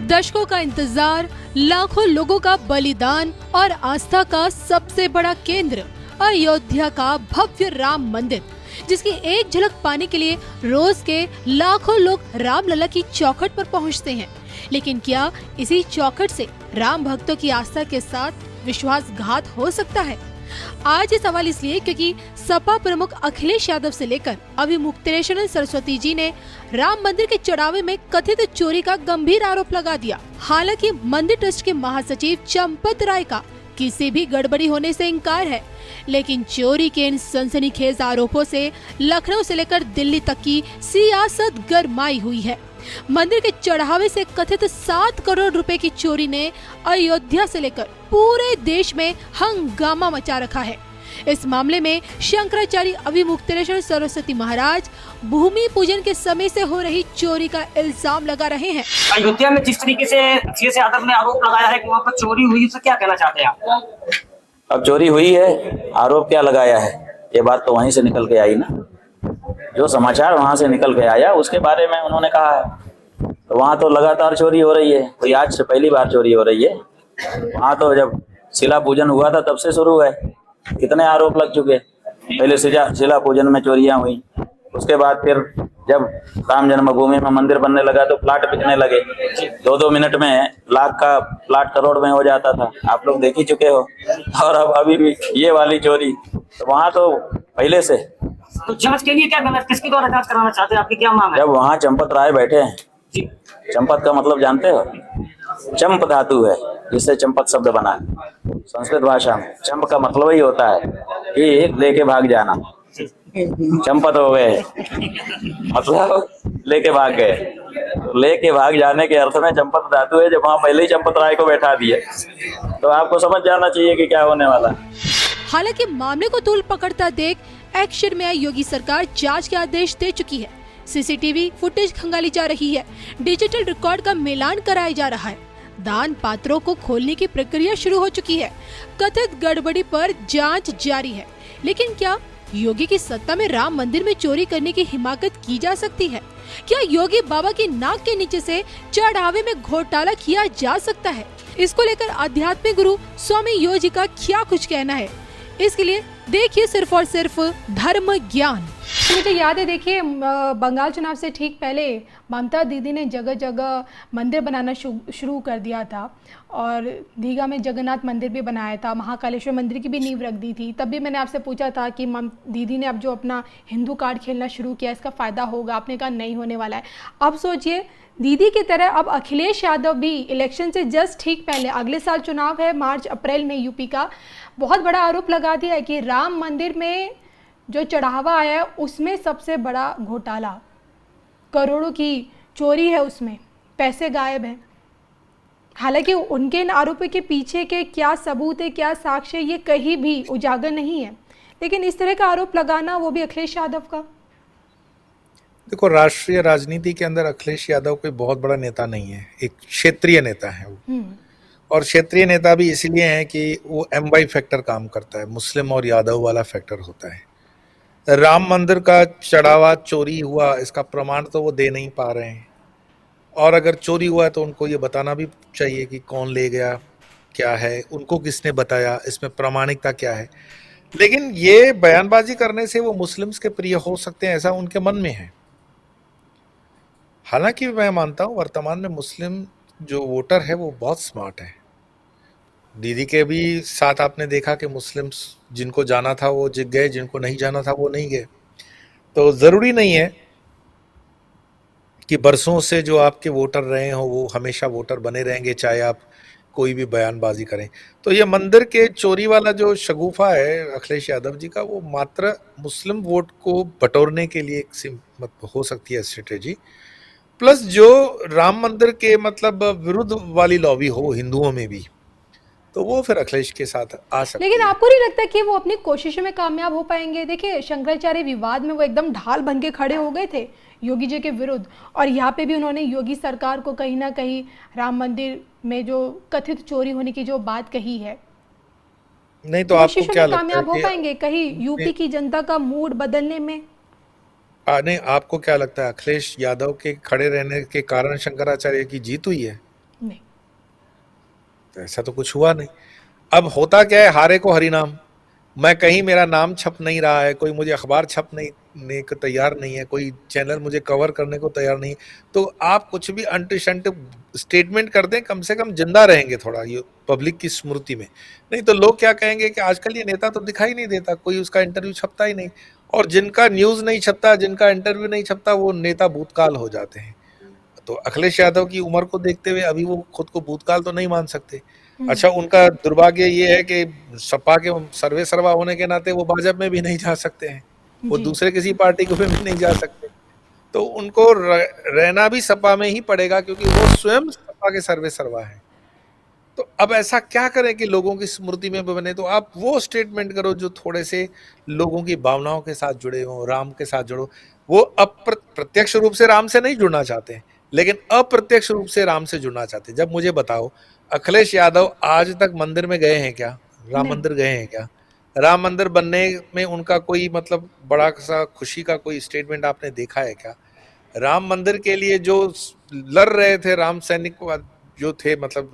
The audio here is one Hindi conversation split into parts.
दशकों का इंतजार, लाखों लोगों का बलिदान और आस्था का सबसे बड़ा केंद्र अयोध्या का भव्य राम मंदिर, जिसकी एक झलक पाने के लिए रोज के लाखों लोग रामलला की चौखट पर पहुंचते हैं। लेकिन क्या इसी चौखट से राम भक्तों की आस्था के साथ विश्वासघात हो सकता है? आज ये सवाल इसलिए क्योंकि सपा प्रमुख अखिलेश यादव से लेकर अभी मुक्तेश्वर सरस्वती जी ने राम मंदिर के चढ़ावे में कथित चोरी का गंभीर आरोप लगा दिया। हालांकि मंदिर ट्रस्ट के महासचिव चंपत राय का किसी भी गड़बड़ी होने से इंकार है, लेकिन चोरी के इन सनसनीखेज आरोपों से लखनऊ से लेकर दिल्ली तक की सियासत गरमाई हुई है। मंदिर के चढ़ावे से कथित 7 करोड़ रुपए की चोरी ने अयोध्या से लेकर पूरे देश में हंगामा मचा रखा है। इस मामले में शंकराचार्य अभिमुक्तेश्वर सरस्वती महाराज भूमि पूजन के समय से हो रही चोरी का इल्जाम लगा रहे हैं। अयोध्या में जिस तरीके से अखिलेश यादव ने आरोप लगाया है कि वहाँ पर चोरी हुई, उससे क्या कहना चाहते हैं आप? अब चोरी हुई है, आरोप क्या लगाया है, ये बात तो वहीं से निकल के आई ना। जो समाचार वहां से निकल के आया उसके बारे में उन्होंने कहा है। तो वहां तो लगातार चोरी हो रही है, कोई आज से पहली बार चोरी हो रही है। वहां तो जब शिला पूजन हुआ था तब से शुरू है, कितने आरोप लग चुके। पहले शिला पूजन में चोरियां हुई, उसके बाद फिर जब राम जन्मभूमि में मंदिर बनने लगा तो प्लाट बिकने लगे। 2-2 मिनट में लाख का प्लाट करोड़ में हो जाता था, आप लोग देख ही चुके हो। और अब अभी भी ये वाली चोरी, तो वहां तो पहले से। तो जांच के लिए क्या करना, किसके द्वारा जांच कराना चाहते हैं, आपकी क्या मांग है? जब वहाँ चंपत राय बैठे हैं, चंपत का मतलब जानते हो? चंप धातु है जिससे चंपत शब्द बना है संस्कृत भाषा में। चंप का मतलब ही होता है कि लेके भाग जाना। चंपत हो गए मतलब लेके भाग गए। तो लेके भाग जाने के अर्थ में चंपत धातु है। जब वहाँ पहले ही चंपत राय को बैठा दिए तो आपको समझ जाना चाहिए कि क्या होने वाला। हालांकि मामले को तूल पकड़ता देख एक्शन में आई योगी सरकार जांच के आदेश दे चुकी है। सीसीटीवी फुटेज खंगाली जा रही है, डिजिटल रिकॉर्ड का मिलान कराया जा रहा है, दान पात्रों को खोलने की प्रक्रिया शुरू हो चुकी है। कथित गड़बड़ी पर जांच जारी है। लेकिन क्या योगी की सत्ता में राम मंदिर में चोरी करने की हिमाकत की जा सकती है? क्या योगी बाबा की नाक के नीचे से चढ़ावे में घोटाला किया जा सकता है? इसको लेकर आध्यात्मिक गुरु स्वामी योग जी का क्या कुछ कहना है? इसके लिए देखिए सिर्फ और सिर्फ धर्म ज्ञान। मुझे याद है, देखिए बंगाल चुनाव से ठीक पहले ममता दीदी ने जगह जगह मंदिर बनाना शुरू कर दिया था और दीघा में जगन्नाथ मंदिर भी बनाया था, महाकालेश्वर मंदिर की भी नींव रख दी थी। तब भी मैंने आपसे पूछा था कि दीदी ने अब जो अपना हिंदू कार्ड खेलना शुरू किया इसका फ़ायदा होगा? आपने कहा नहीं होने वाला है। अब सोचिए दीदी की तरह अब अखिलेश यादव भी इलेक्शन से जस्ट ठीक पहले, अगले साल चुनाव है मार्च अप्रैल में यूपी का, बहुत बड़ा आरोप लगा दिया है कि राम मंदिर में जो चढ़ावा आया है उसमें सबसे बड़ा घोटाला, करोड़ों की चोरी है, उसमें पैसे गायब हैं। हालांकि उनके इन आरोपों के पीछे के क्या सबूत है, क्या साक्ष्य, ये कहीं भी उजागर नहीं है। लेकिन इस तरह का आरोप लगाना, वो भी अखिलेश यादव का। देखो, राष्ट्रीय राजनीति के अंदर अखिलेश यादव कोई बहुत बड़ा नेता नहीं है, एक क्षेत्रीय नेता है वो। और क्षेत्रीय नेता भी इसलिए है कि वो एमवाई फैक्टर काम करता है, मुस्लिम और यादव वाला फैक्टर होता है। राम मंदिर का चढ़ावा चोरी हुआ इसका प्रमाण तो वो दे नहीं पा रहे हैं, और अगर चोरी हुआ है तो उनको ये बताना भी चाहिए कि कौन ले गया, क्या है, उनको किसने बताया, इसमें प्रामाणिकता क्या है। लेकिन ये बयानबाजी करने से वो मुस्लिम्स के प्रिय हो सकते हैं, ऐसा उनके मन में है। हालांकि मैं मानता हूँ वर्तमान में मुस्लिम जो वोटर है वो बहुत स्मार्ट है। दीदी के भी साथ आपने देखा कि मुस्लिम्स जिनको जाना था वो जीत गए, जिनको नहीं जाना था वो नहीं गए। तो ज़रूरी नहीं है कि बरसों से जो आपके वोटर रहे हो वो हमेशा वोटर बने रहेंगे, चाहे आप कोई भी बयानबाजी करें। तो ये मंदिर के चोरी वाला जो शगुफा है अखिलेश यादव जी का, वो मात्र मुस्लिम वोट को बटोरने के लिए एक हो सकती है स्ट्रेटेजी। प्लस जो राम मंदिर के मतलब विरुद्ध वाली लॉबी हो हिंदुओं में भी, तो वो फिर अखिलेश के साथ आ सकती है। लेकिन आपको नहीं लगता कि वो अपनी कोशिशों में कामयाब हो पाएंगे? देखिए शंकराचार्य विवाद में वो एकदम ढाल बन के खड़े हो गए थे योगी जी के विरुद्ध, और यहाँ पे भी उन्होंने योगी सरकार को कहीं ना कहीं राम मंदिर में जो कथित चोरी होने की जो बात कही है, नहीं तो आपको क्या लगता है कामयाब हो पाएंगे कहीं यूपी की जनता का मूड बदलने में? नहीं, आपको क्या लगता है अखिलेश यादव के खड़े रहने के कारण शंकराचार्य की जीत हुई है? तो ऐसा तो कुछ हुआ नहीं। अब होता क्या है, हारे को हरिनाम। मैं कहीं, मेरा नाम छप नहीं रहा है, कोई मुझे अखबार छपने को तैयार नहीं है, कोई चैनल मुझे कवर करने को तैयार नहीं है, तो आप कुछ भी अंट शंट स्टेटमेंट कर दें, कम से कम जिंदा रहेंगे थोड़ा ये पब्लिक की स्मृति में। नहीं तो लोग क्या कहेंगे कि आजकल ये नेता तो दिखाई नहीं देता, कोई उसका इंटरव्यू छपता ही नहीं। और जिनका न्यूज़ नहीं छपता, जिनका इंटरव्यू नहीं छपता, वो नेता भूतकाल हो जाते हैं। तो अखिलेश यादव की उम्र को देखते हुए अभी वो खुद को भूतकाल तो नहीं मान सकते। अच्छा, उनका दुर्भाग्य ये है कि सपा के सर्वे सर्वा होने के नाते वो भाजपा में भी नहीं जा सकते हैं, वो जी। दूसरे किसी पार्टी को भी नहीं जा सकते। तो उनको रहना भी सपा में ही पड़ेगा, क्योंकि वो स्वयं सपा के सर्वे सर्वा है। तो अब ऐसा क्या करें कि लोगों की स्मृति में बने? तो आप वो स्टेटमेंट करो जो थोड़े से लोगों की भावनाओं के साथ जुड़े हों, राम के साथ जुड़ो। वो प्रत्यक्ष रूप से राम से नहीं जुड़ना चाहते, लेकिन अप्रत्यक्ष रूप से राम से जुड़ना चाहते। जब मुझे बताओ, अखिलेश यादव आज तक मंदिर में गए हैं क्या? राम नहीं। मंदिर गए हैं क्या? राम मंदिर बनने में उनका कोई मतलब बड़ा सा खुशी का कोई स्टेटमेंट आपने देखा है क्या? राम मंदिर के लिए जो लड़ रहे थे राम सैनिक जो थे, मतलब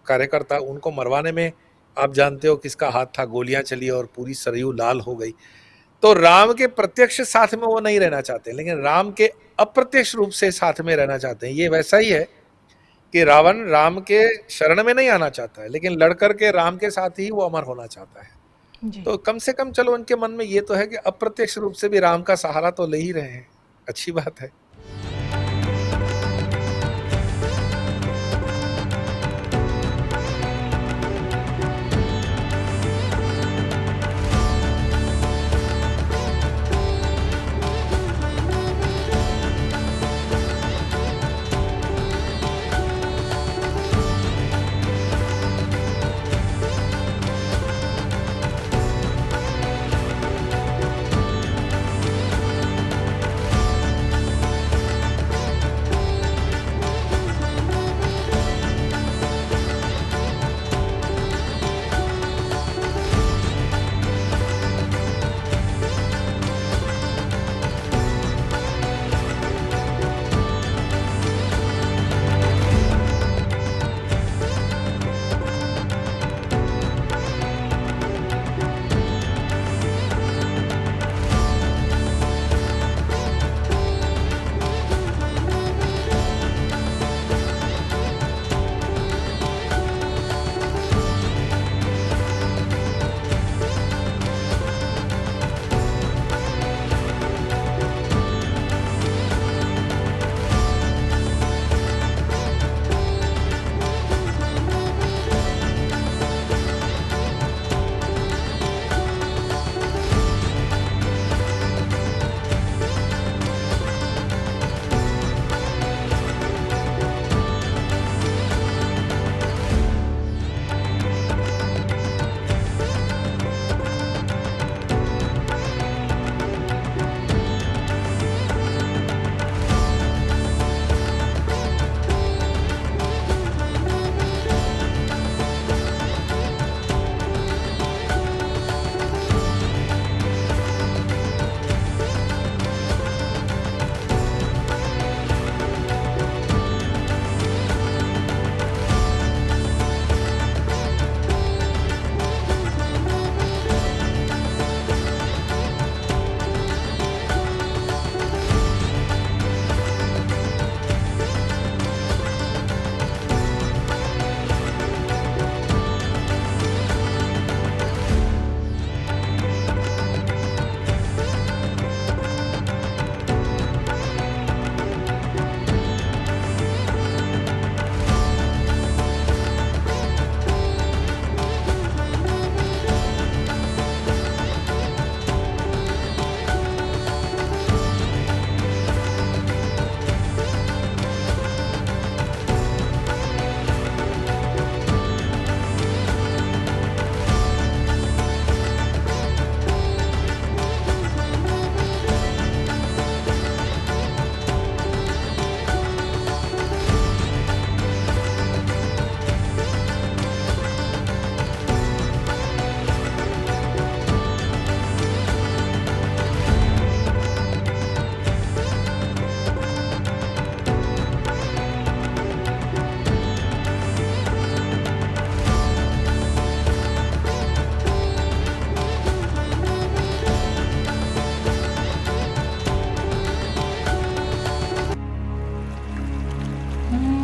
कार्यकर्ता, उनको मरवाने में आप जानते हो किसका हाथ था, गोलियां चली और पूरी सरयू लाल हो गई। तो राम के प्रत्यक्ष साथ में वो नहीं रहना चाहते, लेकिन राम के अप्रत्यक्ष रूप से साथ में रहना चाहते हैं। ये वैसा ही है कि रावण राम के शरण में नहीं आना चाहता है, लेकिन लड़कर के राम के साथ ही वो अमर होना चाहता है। जी। तो कम से कम चलो उनके मन में ये तो है कि अप्रत्यक्ष रूप से भी राम का सहारा तो ले ही रहे हैं, अच्छी बात है। हम्म।